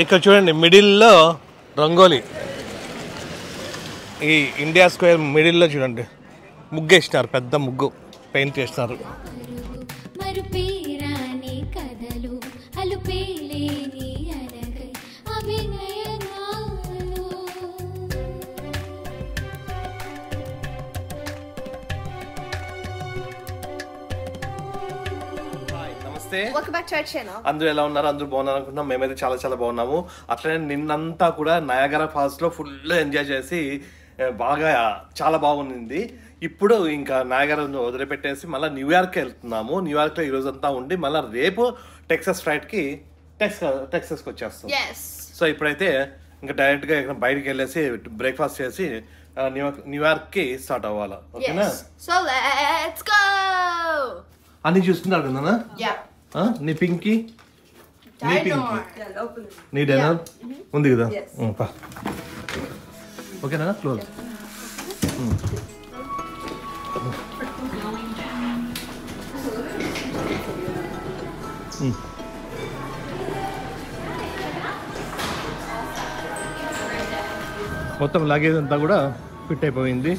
ఇక్కడ చూడండి మిడిల్లో రంగోలీ, ఈ ఇండియా స్క్వేర్ మిడిల్లో చూడండి ముగ్గు వేసినారు, పెద్ద ముగ్గు పెయింట్ చేసినారు. అందరూ ఎలా ఉన్నారు? అందరూ బాగున్నారు అనుకుంటున్నాం. మేమైతే చాలా చాలా బాగున్నాము. అట్లనే నిన్నంతా కూడా నయాగరా ఫాల్స్ లో ఫుల్ ఎంజాయ్ చేసి బాగా చాలా బాగుంది. ఇప్పుడు ఇంకా నయాగరాను వదిలిపెట్టేసి మళ్ళీ న్యూయార్క్ వెళ్తున్నాము. న్యూయార్క్ లో ఈ రోజు అంతా ఉండి మళ్ళీ రేపు టెక్సాస్ ఫ్లైట్ కి టెక్సాస్కి వచ్చేస్తాం. సో ఇప్పుడైతే ఇంకా డైరెక్ట్ గా ఇక్కడ బయటకు వెళ్ళేసి బ్రేక్ఫాస్ట్ చేసి న్యూయార్క్ కి స్టార్ట్ అవ్వాలి. ఓకేనా? అన్ని చూస్తున్నారు కదా నీ పింకీ, నీ డిన్నర్ ఉంది కదా. ఓకేనా? క్లోజ్. మొత్తం లగేజ్ అంతా కూడా ఫిట్ అయిపోయింది.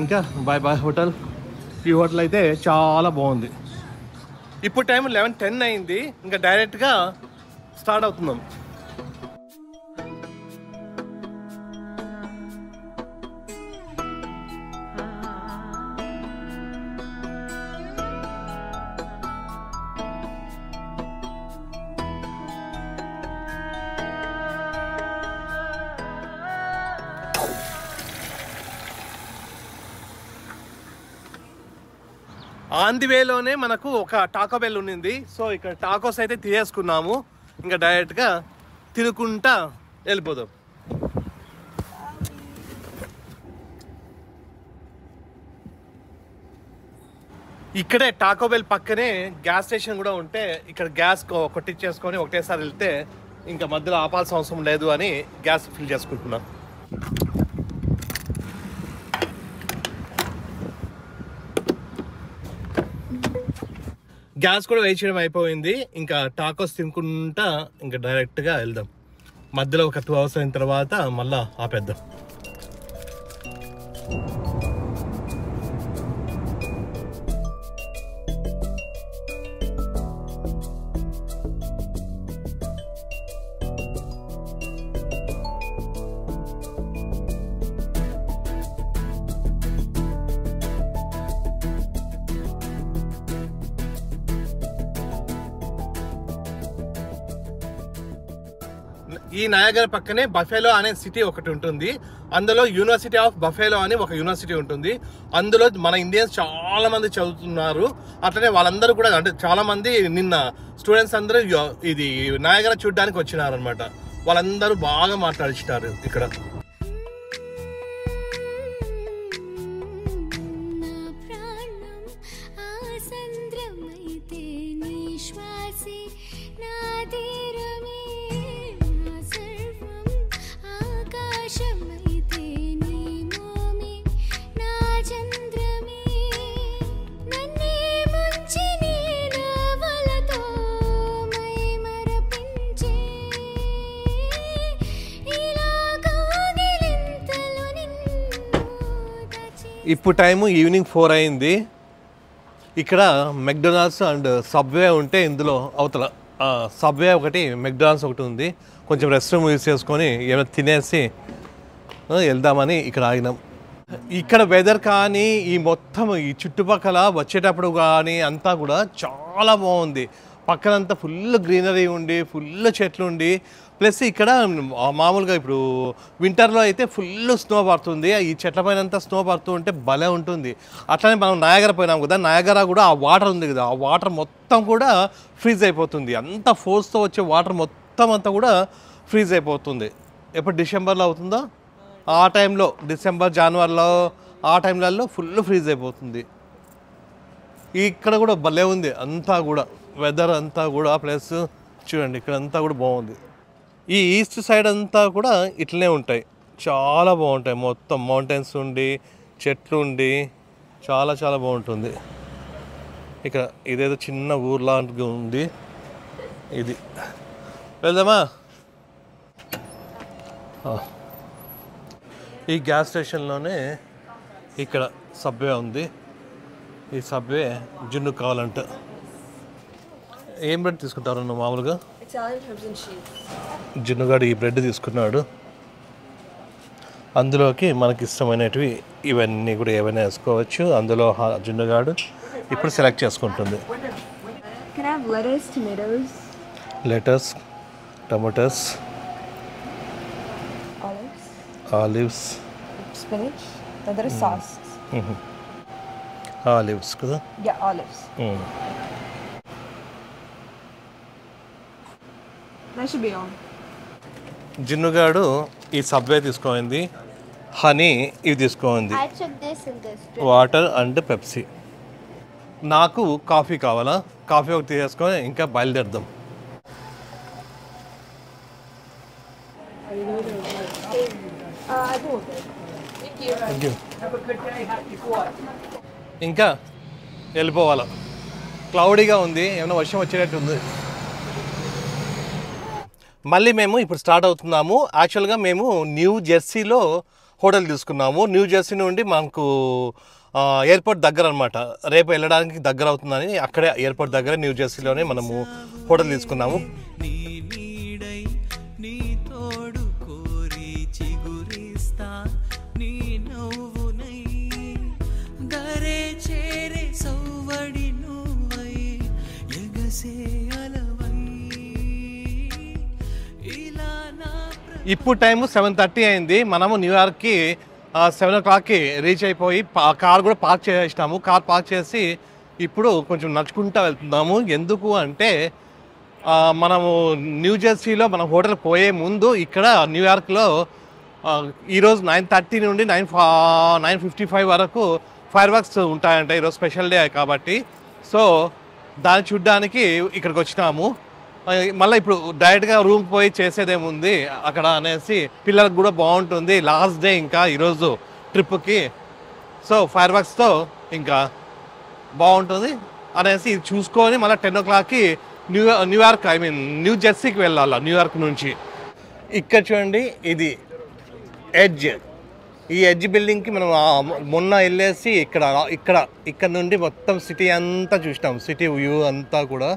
ఇంకా బాయ్ బాయ్ హోటల్. ఈ హోటల్ అయితే చాలా బాగుంది. ఇప్పుడు టైం 11:10 అయింది. ఇంకా డైరెక్ట్గా స్టార్ట్ అవుతున్నాం. ఆన్ ది వేలోనే మనకు ఒక టాకో బెల్ ఉన్నింది. సో ఇక్కడ టాకోస్ అయితే తీసేసుకున్నాము. ఇంకా డైరెక్ట్గా తినుకుంటా వెళ్ళిపోదాం. ఇక్కడే టాకో బెల్ పక్కనే గ్యాస్ స్టేషన్ కూడా ఉంటే ఇక్కడ గ్యాస్ కొట్టించేసుకొని ఒకటేసారి వెళ్తే ఇంకా మధ్యలో ఆపాల్సిన అవసరం లేదు అని గ్యాస్ ఫిల్ చేసుకుంటున్నాం. గ్యాస్ కూడా వెయిట్ చేయడం అయిపోయింది. ఇంకా టాకోస్ తినుకుంటా ఇంకా డైరెక్ట్గా వెళ్దాం. మధ్యలో ఒక 2 hours అయిన తర్వాత మళ్ళా ఆపేద్దాం. ఈ నయాగరా పక్కనే బఫెలో అనే సిటీ ఒకటి ఉంటుంది. అందులో యూనివర్సిటీ ఆఫ్ బఫెలో అని ఒక యూనివర్సిటీ ఉంటుంది. అందులో మన ఇండియన్స్ చాలా మంది చదువుతున్నారు. అట్లనే వాళ్ళందరూ కూడా అంటే చాలా మంది నిన్న స్టూడెంట్స్ అందరూ ఇది నయాగరా చూడడానికి వచ్చినారు అనమాట. వాళ్ళందరూ బాగా మాట్లాడిస్తారు ఇక్కడ. ఇప్పుడు టైము ఈవినింగ్ 4 అయింది. ఇక్కడ మెక్డొనాల్డ్స్ అండ్ సబ్వే ఉంటే ఇందులో అవతల సబ్వే ఒకటి, మెక్డొనాల్డ్స్ ఒకటి ఉంది. కొంచెం రెస్ట్ రూమ్ యూజ్ చేసుకొని ఏమైనా తినేసి వెళ్దామని ఇక్కడ ఆగినాం. ఇక్కడ వెదర్ కానీ ఈ మొత్తం ఈ చుట్టుపక్కల వచ్చేటప్పుడు కానీ అంతా కూడా చాలా బాగుంది. పక్కనంతా ఫుల్ గ్రీనరీ ఉండి ఫుల్ చెట్లు ఉండి ప్లస్ ఇక్కడ మామూలుగా ఇప్పుడు వింటర్లో అయితే ఫుల్ స్నో పడుతుంది. ఈ చెట్ల పైన అంతా స్నో పడుతూ ఉంటే భలే ఉంటుంది. అట్లనే మనం నయాగరా పోయినాం కదా, నయాగరా కూడా ఆ వాటర్ ఉంది కదా, ఆ వాటర్ మొత్తం కూడా ఫ్రీజ్ అయిపోతుంది. అంత ఫోర్స్తో వచ్చే వాటర్ మొత్తం అంతా కూడా ఫ్రీజ్ అయిపోతుంది. ఎప్పుడు డిసెంబర్లో అవుతుందో ఆ టైంలో, డిసెంబర్ జనవరిలో ఆ టైంలలో ఫుల్ ఫ్రీజ్ అయిపోతుంది. ఇక్కడ కూడా భలే ఉంది అంతా కూడా వెదర్ అంతా కూడా. ప్లస్ చూడండి ఇక్కడ అంతా కూడా బాగుంది. ఈ ఈస్ట్ సైడ్ అంతా కూడా ఇట్లనే ఉంటాయి, చాలా బాగుంటాయి. మొత్తం మౌంటైన్స్ ఉండి చెట్లు ఉండి చాలా చాలా బాగుంటుంది. ఇక్కడ ఇదేదో చిన్న ఊర్లాంటిగా ఉంది. ఇది వెళ్దామా? ఈ గ్యాస్ స్టేషన్లోనే ఇక్కడ సబ్వే ఉంది. ఈ సబ్వే జున్ను కావాలంట. ఏం బ్రెడ్ తీసుకుంటారు నువ్వు మామూలుగా? జున్నుగాడు ఈ బ్రెడ్ తీసుకున్నాడు. అందులోకి మనకి ఇష్టమైనవి ఇవన్నీ కూడా ఏవైనా వేసుకోవచ్చు. అందులో జున్నుగాడు ఇప్పుడు సెలెక్ట్ చేసుకుంటుంది. Lettuce, tomatoes, olives, spinach. No, there is sauce. Olives కదా? Yeah, olives. That should be on. జిన్నుగాడు ఈ సబ్వే తీసుకోయింది, హనీ ఇవి తీసుకోయింది, వాటర్ అండ్ పెప్సీ. నాకు కాఫీ కావాలా? కాఫీ ఒకటి తీసుకొని ఇంకా బయలుదేరదాం. ఇంకా వెళ్ళిపోవాలా? క్లౌడీగా ఉంది, ఏమైనా వర్షం వచ్చేటట్టు ఉంది. మళ్ళీ మేము ఇప్పుడు స్టార్ట్ అవుతున్నాము. యాక్చువల్గా మేము న్యూ జెర్సీలో హోటల్ తీసుకున్నాము. న్యూ జెర్సీ నుండి మాకు ఎయిర్పోర్ట్ దగ్గర అనమాట. రేపు వెళ్ళడానికి దగ్గర అవుతుందని అక్కడే ఎయిర్పోర్ట్ దగ్గర న్యూ జెర్సీలోనే మనము హోటల్ తీసుకున్నాము. ఇప్పుడు టైము 7:30 అయింది. మనము న్యూయార్క్కి 7 o'clockకి రీచ్ అయిపోయి కార్ కూడా పార్క్ చేసినాము. కార్ పార్క్ చేసి ఇప్పుడు కొంచెం నడుచుకుంటూ వెళ్తున్నాము. ఎందుకు అంటే మనము న్యూ జెర్సీలో మనం హోటల్ పోయే ముందు ఇక్కడ న్యూయార్క్లో ఈరోజు 9:30 నుండి 9:55 వరకు ఫైర్ వర్క్స్ ఉంటాయంట. ఈరోజు స్పెషల్ డే కాబట్టి సో దాన్ని చూడ్డానికి ఇక్కడికి వచ్చినాము. మళ్ళీ ఇప్పుడు డైరెక్ట్గా రూమ్ పోయి చేసేదేముంది అక్కడ అనేసి పిల్లలకు కూడా బాగుంటుంది. లాస్ట్ డే ఇంకా ఈరోజు ట్రిప్కి, సో ఫైర్ వర్క్స్తో ఇంకా బాగుంటుంది అనేసి ఇది చూసుకొని మళ్ళీ 10 o'clockకి న్యూయార్క్ న్యూ జెర్సీకి వెళ్ళాలి. న్యూయార్క్ నుంచి ఇక్కడ చూడండి, ఇది ఎడ్జ్. ఈ ఎడ్జ్ బిల్డింగ్కి మనం మొన్న వెళ్ళేసి ఇక్కడ నుండి మొత్తం సిటీ అంతా చూసినాం. సిటీ వ్యూ అంతా కూడా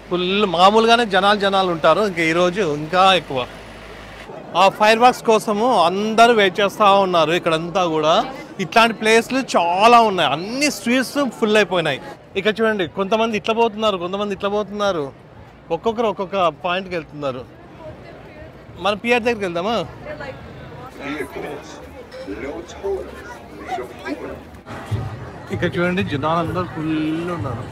ఫుల్. మామూలుగానే జనాలు ఉంటారు, ఇంకా ఈరోజు ఇంకా ఎక్కువ. ఆ ఫైర్ వర్క్స్ కోసము అందరూ వెయిట్ చేస్తూ ఉన్నారు. ఇక్కడంతా కూడా ఇట్లాంటి ప్లేస్లు చాలా ఉన్నాయి. అన్ని స్ట్రీట్స్ ఫుల్ అయిపోయినాయి. ఇక్కడ చూడండి, కొంతమంది ఇట్లా పోతున్నారు, కొంతమంది ఇట్లా పోతున్నారు. ఒక్కొక్కరు ఒక్కొక్క పాయింట్కి వెళ్తున్నారు. మనం పిఆర్ దగ్గరికి వెళ్దామా? ఇక్కడ చూడండి, జనాలు అందరూ ఫుల్ ఉన్నారు.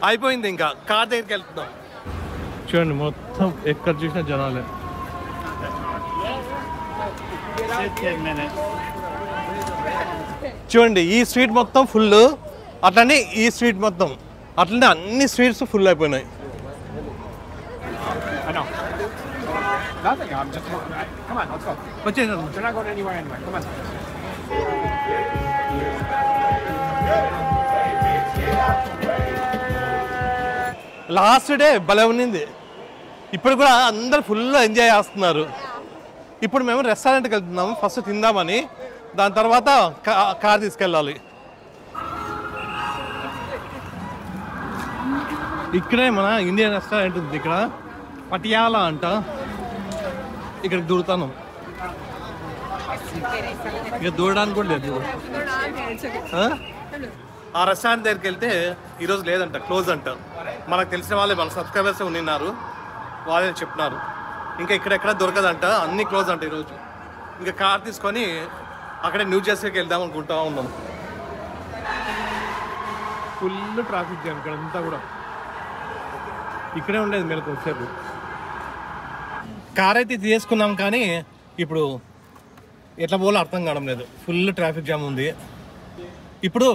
అయిపోయింది, ఇంకా కార్ దగ్గరికి వెళ్తున్నాం. చూడండి, మొత్తం ఎక్కడ చూసినా జనాలే. చూడండి, ఈ స్ట్రీట్ మొత్తం ఫుల్, అట్లనే ఈ స్ట్రీట్ మొత్తం, అట్లనే అన్ని స్ట్రీట్స్ ఫుల్ అయిపోయినాయి. వచ్చేసాం. లాస్ట్ డే భలే ఉన్నింది. ఇప్పుడు కూడా అందరు ఫుల్ ఎంజాయ్ చేస్తున్నారు. ఇప్పుడు మేము రెస్టారెంట్కి వెళ్తున్నాము, ఫస్ట్ తిందామని, దాని తర్వాత కార్ తీసుకెళ్ళాలి. ఇక్కడే మన ఇండియన్ రెస్టారెంట్ ఉంది, ఇక్కడ పటియాలా అంట. ఇక్కడ దూరుతాను, ఇక దూరడానికి కూడా లేదు. ఆ రెస్టారెంట్ దగ్గరికి వెళ్తే ఈరోజు లేదంట, క్లోజ్ అంట. మనకు తెలిసిన వాళ్ళే, మన సబ్స్క్రైబర్స్ ఉన్నారు, వాళ్ళే చెప్తున్నారు. ఇంకా ఇక్కడెక్కడ దొరకదంట, అన్నీ క్లోజ్ అంట ఈరోజు. ఇంకా కార్ తీసుకొని అక్కడే న్యూ జెర్సీకి వెళ్దాం అనుకుంటా ఉన్నాం. ఫుల్ ట్రాఫిక్ జామ్ ఇక్కడ అంతా కూడా. ఇక్కడే ఉండేది మీరు కొంచెంసేపు. కార్ అయితే తీసుకున్నాం కానీ ఇప్పుడు ఎట్లా పోలో అర్థం కావడం లేదు, ఫుల్ ట్రాఫిక్ జామ్ ఉంది. ఇప్పుడు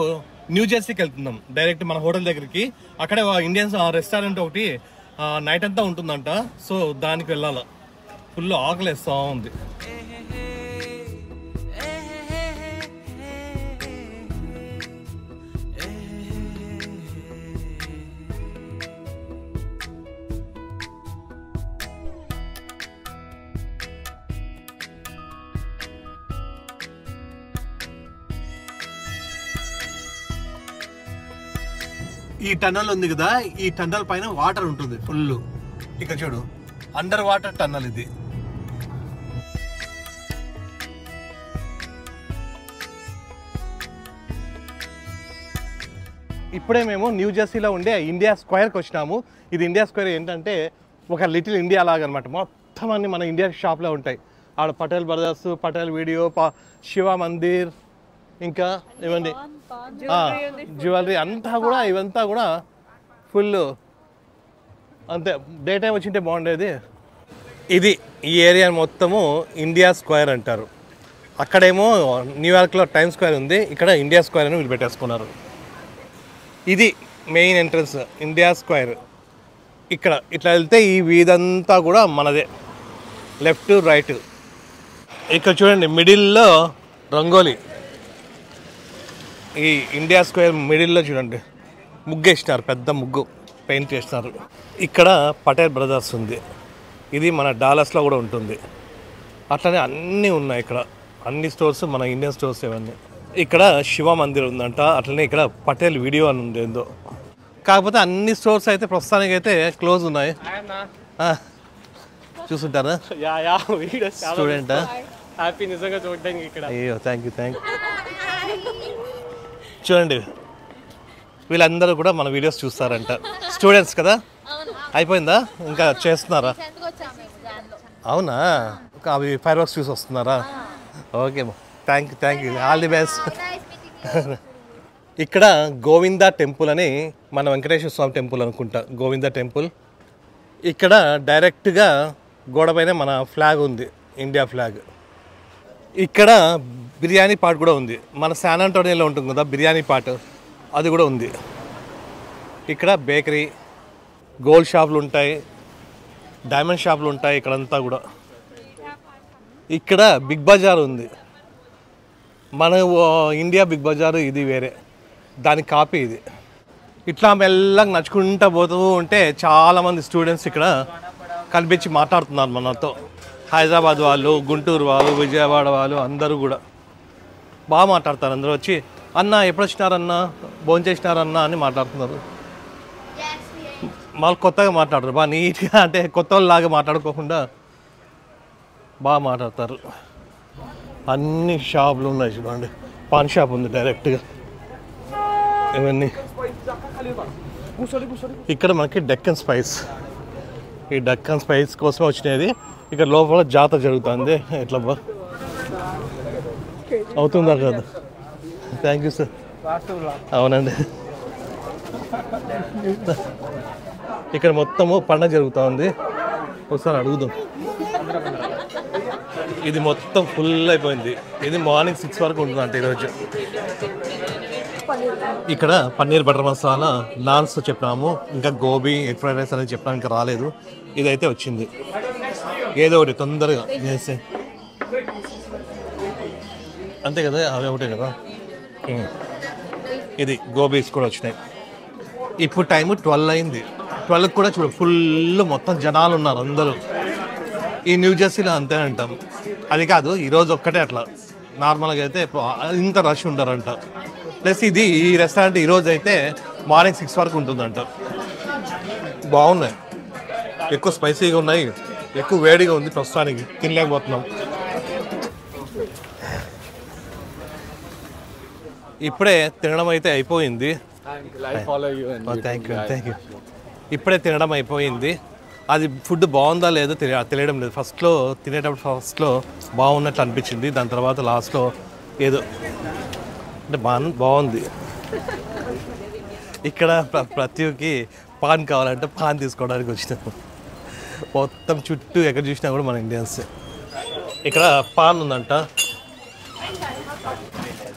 న్యూ జెర్సీకి వెళ్తున్నాం డైరెక్ట్ మన హోటల్ దగ్గరికి. అక్కడే ఇండియన్స్ రెస్టారెంట్ ఒకటి నైట్ అంతా ఉంటుందంట, సో దానికి వెళ్ళాలి. ఫుల్ ఆకలిస్తూ ఉంది. ఈ టన్నల్ ఉంది కదా, ఈ టన్నల్ పైన వాటర్ ఉంటుంది ఫుల్. ఇక్కడ చూడు, అండర్ వాటర్ టన్నల్ ఇది. ఇప్పుడే మేము న్యూ జెర్సీలో ఉండే ఇండియా స్క్వేర్కి వచ్చినాము. ఇది ఇండియా స్క్వేర్ ఏంటంటే ఒక లిటిల్ ఇండియా లాగా అనమాట. మొత్తం అన్ని మన ఇండియా షాప్లో ఉంటాయి. ఆడ పటేల్ బ్రదర్స్, పటేల్ వీడియో, శివ మందిర్, ఇంకా ఇవన్నీ జ్యువెలరీ అంతా కూడా, ఇవంతా కూడా ఫుల్ అంతే. డే టైం వచ్చింటే బాగుండేది. ఇది ఈ ఏరియా మొత్తము ఇండియా స్క్వేర్ అంటారు. అక్కడేమో న్యూయార్క్లో టైమ్ స్క్వేర్ ఉంది, ఇక్కడ ఇండియా స్క్వేర్ అని వీళ్ళు పెట్టేసుకున్నారు. ఇది మెయిన్ ఎంట్రన్స్ ఇండియా స్క్వేర్. ఇక్కడ ఇట్లా వెళ్తే ఈ వీధంతా కూడా మనదే, లెఫ్ట్ రైట్. ఇక్కడ చూడండి మిడిల్లో రంగోలీ. ఈ ఇండియా స్క్వేర్ మిడిల్లో చూడండి ముగ్గు వేసినారు, పెద్ద ముగ్గు పెయింట్ చేసినారు. ఇక్కడ పటేల్ బ్రదర్స్ ఉంది, ఇది మన డాలస్లో కూడా ఉంటుంది. అట్లనే అన్నీ ఉన్నాయి ఇక్కడ, అన్ని స్టోర్స్ మన ఇండియన్ స్టోర్స్ ఇవన్నీ. ఇక్కడ శివ మందిర్ ఉందంట, అట్లనే ఇక్కడ పటేల్ వీడియో అని ఉంది ఏందో. కాకపోతే అన్ని స్టోర్స్ అయితే ప్రస్తుతానికి అయితే క్లోజ్ ఉన్నాయి. చూస్తుంటారా స్టూడెంట్? అయ్యో థ్యాంక్ యూ. చూడండి వీళ్ళందరూ కూడా మన వీడియోస్ చూస్తారంట, స్టూడెంట్స్ కదా. అయిపోయిందా, ఇంకా చేస్తున్నారా? అవునా, అవి ఫైర్ వర్క్స్ చూసి వస్తున్నారా? Okay, thank you, all the best. ఇక్కడ గోవిందా టెంపుల్ అని, మన వెంకటేశ్వర స్వామి టెంపుల్ అనుకుంటా, గోవిందా టెంపుల్. ఇక్కడ డైరెక్ట్గా గోడపైన మన ఫ్లాగ్ ఉంది, ఇండియా ఫ్లాగ్. ఇక్కడ బిర్యానీ పాట్ కూడా ఉంది, మన శాన్ ఆంటోనియోలో ఉంటుంది కదా బిర్యానీ పాట్, అది కూడా ఉంది. ఇక్కడ బేకరీ, గోల్డ్ షాపులు ఉంటాయి, డైమండ్ షాపులు ఉంటాయి ఇక్కడంతా కూడా. ఇక్కడ బిగ్ బజార్ ఉంది, మన ఇండియా బిగ్ బజార్ ఇది వేరే, దాని కాపీ ఇది. ఇట్లా మెల్లగా నడుచుకుంటూ పోతూ ఉంటే చాలామంది స్టూడెంట్స్ ఇక్కడ కనిపించి మాట్లాడుతున్నారు మనతో. హైదరాబాద్ వాళ్ళు, గుంటూరు వాళ్ళు, విజయవాడ వాళ్ళు అందరూ కూడా బాగా మాట్లాడతారు. అందరూ వచ్చి అన్న ఎప్పుడు వచ్చినారన్నా, భోజనం చేసినారన్నా అని మాట్లాడుతున్నారు. వాళ్ళు కొత్తగా మాట్లాడరు, బాగా నీట్గా, అంటే కొత్త వాళ్ళలాగా మాట్లాడుకోకుండా బాగా మాట్లాడతారు. అన్ని షాపులు ఉన్నాయి చూడండి, పాన్ షాప్ ఉంది డైరెక్ట్గా, ఇవన్నీ. ఇక్కడ మనకి డెక్కన్ స్పైస్, ఈ డెక్కన్ స్పైస్ కోసమే వచ్చినది. ఇక్కడ లోపల జాతర జరుగుతుంది. ఎట్లా బా అవుతుందా కదా? Thank you sir. అవునండి, ఇక్కడ మొత్తము పండగ జరుగుతూ ఉంది, ఒకసారి అడుగుదాం. ఇది మొత్తం ఫుల్ అయిపోయింది. ఇది మార్నింగ్ 6 వరకు ఉంటుందంట ఈరోజు. ఇక్కడ పన్నీర్ బటర్ మసాలా, నాన్స్ చెప్పినాము, ఇంకా గోబీ, ఎగ్ ఫ్రైడ్ రైస్ అనేది చెప్పినాము, ఇంకా రాలేదు. ఇదైతే వచ్చింది, ఏదో ఒకటి తొందరగా చేస్తే అంతే కదా, అవి ఒకటే కదా. ఇది గోబీస్ కూడా వచ్చినాయి. ఇప్పుడు టైము 12 అయింది, 12 కూడా చూడు ఫుల్ మొత్తం జనాలు ఉన్నారు అందరూ. ఈ న్యూ జెర్సీలో అంతే అంటాం. అది కాదు ఈరోజు ఒక్కటే అట్లా, నార్మల్గా అయితే ఇంత రష్ ఉంటారంట. ప్లస్ ఈ రెస్టారెంట్ ఈరోజు అయితే మార్నింగ్ 6 వరకు ఉంటుందంట. బాగున్నాయి, ఎక్కువ స్పైసీగా ఉన్నాయి, ఎక్కువ వేడిగా ఉంది, ప్రస్తుతానికి తినలేకపోతున్నాం. ఇప్పుడే తినడం అయితే అయిపోయింది. Thank you. ఇప్పుడే తినడం అయిపోయింది. అది ఫుడ్ బాగుందా లేదో తెలియడం లేదు. తినేటప్పుడు బాగున్నట్లు అనిపించింది. దాని తర్వాత లాస్ట్లో ఏదో అంటే బాగుంది. ఇక్కడ ప్రతికి పాన్ కావాలంటే పాన్ తీసుకోవడానికి వచ్చినాము. మొత్తం చుట్టూ ఎక్కడ చూసినా కూడా మన ఇండియన్స్. ఇక్కడ పాన్ ఉందంట.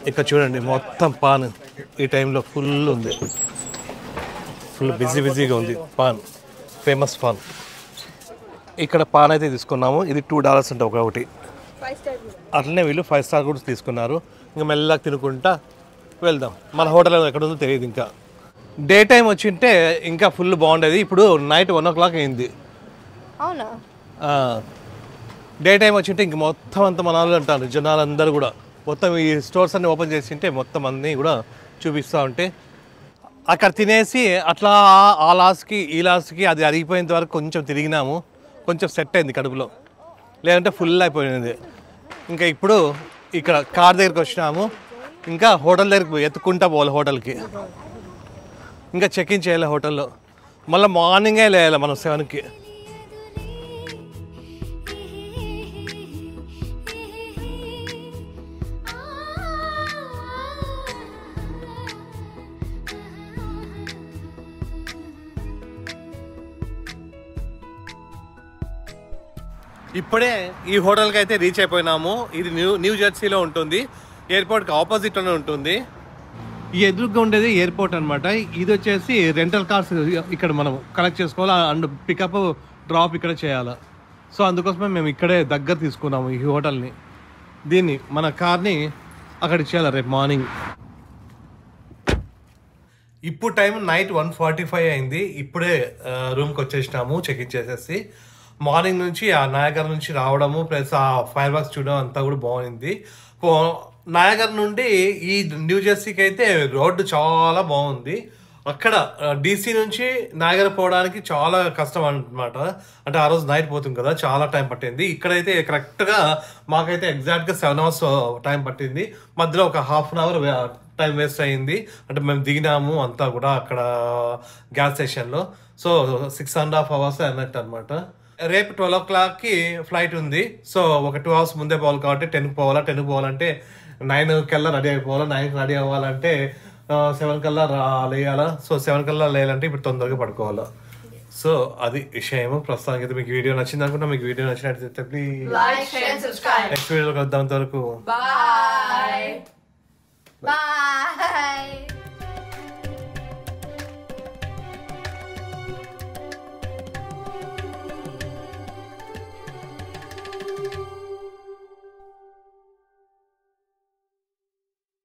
ఇక్కడ చూడండి మొత్తం పాన్ ఈ టైంలో ఫుల్ ఉంది, ఫుల్ బిజీగా ఉంది. Pan famous pan. ఇక్కడ పాన్ అయితే తీసుకున్నాము. ఇది $2 అంటే ఒకటి. అట్లనే వీళ్ళు 5 స్టార్ కూడా తీసుకున్నారు. ఇంకా మెల్లగా తినుకుంటా వెళ్దాం. మన హోటల్ ఎక్కడ ఉందో తెలియదు. ఇంకా డే టైం వచ్చింటే ఇంకా ఫుల్ బాగుండేది. ఇప్పుడు నైట్ 1 o'clock అయింది. అవునా? డే టైం వచ్చింటే ఇంక మొత్తం అంతా మన వాళ్ళు అంటారు జనాలందరూ కూడా. మొత్తం ఈ స్టోర్స్ అన్ని ఓపెన్ చేసింటే మొత్తం అన్నీ కూడా చూపిస్తూ ఉంటే అక్కడ తినేసి అట్లా ఆ లాస్ట్కి ఈ లాస్ట్కి అది అరిగిపోయేంత వరకు కొంచెం తిరిగినాము. కొంచెం సెట్ అయింది కడుపులో, లేదంటే ఫుల్ అయిపోయింది. ఇంకా ఇప్పుడు ఇక్కడ కార్ దగ్గరికి వచ్చినాము. ఇంకా హోటల్ దగ్గరికి ఎత్తుకుంటా పోవాలి హోటల్కి. ఇంకా చెక్ ఇన్ చేయాలి హోటల్లో. మళ్ళీ మార్నింగే లేయాలి మనం 7కి. ఇప్పుడే ఈ హోటల్కి అయితే రీచ్ అయిపోయినాము. ఇది న్యూ జెర్సీలో ఉంటుంది. ఎయిర్పోర్ట్కి ఆపోజిట్లోనే ఉంటుంది. ఈ ఎదురుగా ఉండేది ఎయిర్పోర్ట్ అనమాట. ఇది వచ్చేసి రెంటల్ కార్స్ ఇక్కడ మనం కలెక్ట్ చేసుకోవాలి అండ్ పికప్ డ్రాప్ ఇక్కడ చేయాలి. సో అందుకోసమే మేము ఇక్కడే దగ్గర తీసుకున్నాము ఈ హోటల్ని. దీన్ని మన కార్ని అక్కడ ఇచ్చేయాలి రేపు మార్నింగ్. ఇప్పుడు టైం నైట్ 1:45 అయింది. ఇప్పుడే రూమ్కి వచ్చేసినాము చెక్ ఇన్ చేసేసి. మార్నింగ్ నుంచి ఆ నయాగర్ నుంచి రావడము ప్లస్ ఆ ఫైర్ వర్క్స్ చూడడం అంతా కూడా బాగుంది. నయాగర్ నుండి ఈ న్యూ జెర్సీకి అయితే రోడ్డు చాలా బాగుంది. అక్కడ DC నుంచి నయాగర్ పోవడానికి చాలా కష్టం అనమాట. అంటే ఆ రోజు నైట్ పోతుంది కదా, చాలా టైం పట్టింది. ఇక్కడైతే కరెక్ట్గా మాకైతే ఎగ్జాక్ట్గా 7 hours టైం పట్టింది. మధ్యలో ఒక ½ an hour టైం వేస్ట్ అయింది. అంటే మేము దిగినాము అంతా కూడా అక్కడ గ్యాస్ స్టేషన్లో. సో 6.5 hours అన్నట్టు అనమాట. రేపు 12 o'clockకి ఫ్లైట్ ఉంది. సో ఒక 2 hours ముందే పోవాలి కాబట్టి 10కి పోవాలా. 10కి పోవాలంటే 9 కల్లా రెడీ అయిపోవాలా. 9కి రెడీ అవ్వాలంటే 7 కల్లా లేయాలా. సో 7 కల్లా లేయాలంటే ఇప్పుడు తొందరగా పడుకోవాలా. సో అది విషయం. ప్రస్తుతానికి అయితే మీకు వీడియో నచ్చింది అనుకుంటా. మీకు వీడియో నచ్చినట్లయితే please like, share, subscribe. Next వీడియోకి వద్దాం. అంతవరకు బాయ్.